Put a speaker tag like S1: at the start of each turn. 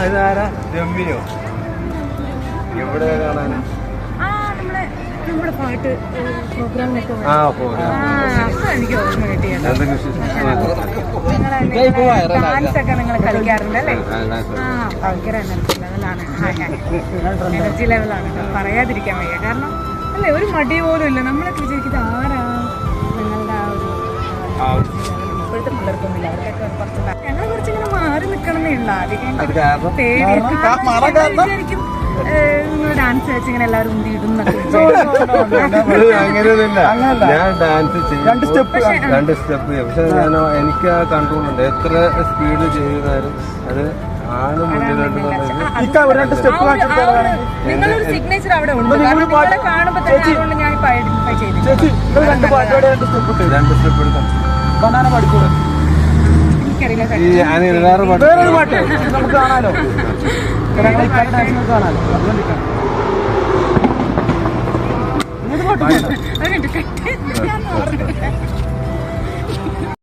S1: ഇതാരാ രമ്യോ എവിടെ കാണാനാ?
S2: നമ്മുടെ പാട്ട് പ്രോഗ്രാമിനൊക്കെ എനിക്ക് ഓർമ്മ കിട്ടിയത്. ഡാൻസ് ഒക്കെ നിങ്ങൾ കളിക്കാറുണ്ട് അല്ലേ? ഭയങ്കര എനർജി ലെവലാണ് പറയാതിരിക്കാൻ വയ്യ. കാരണം അല്ലേ, ഒരു മടി പോലും ഇല്ല. നമ്മളൊക്കെ വിചാരിക്കുന്നത് ആരാ നിങ്ങളുടെ ആ ഒരു ഇപ്പോഴത്തെ പിള്ളേർക്കൊന്നുമില്ല. അവർക്കൊക്കെ കുറച്ച് ഞങ്ങളെ കുറച്ചിങ്ങനെ മാറി നിൽക്കണമെന്നേ ഉള്ളൂ. അധികം പേടിയായിരിക്കും. ഡാൻസ് വെച്ച് ഇങ്ങനെ എല്ലാവരും ഉന്തിയിടും.
S1: അങ്ങനെയൊന്നുമില്ല. ഞാൻ ഡാൻസ് ചെയ്യും, രണ്ട് സ്റ്റെപ്പ് ചെയ്യും. പക്ഷെ ഞാൻ എനിക്ക് ആ കൺട്രോൾ ഉണ്ട്. എത്ര സ്പീഡ് ചെയ്യുന്നാലും അത് ആണ് മുന്നിലോട്ട്
S2: നിങ്ങളൊരു സിഗ്നേച്ചർ അവിടെ ഉണ്ട്. കാണുമ്പോ തന്നെ ഞാൻ ഐഡന്റിഫൈ ചെയ്തു.
S1: രണ്ട് സ്റ്റെപ്പ് എടുക്കാം.
S3: ബനാന പാടിക്കൂടെ?
S2: എനിക്കറിയില്ല.
S3: വേറൊരു പാട്ട് നമുക്ക് കാണാലോ. കാണാലോ.
S2: അതുകൊണ്ട്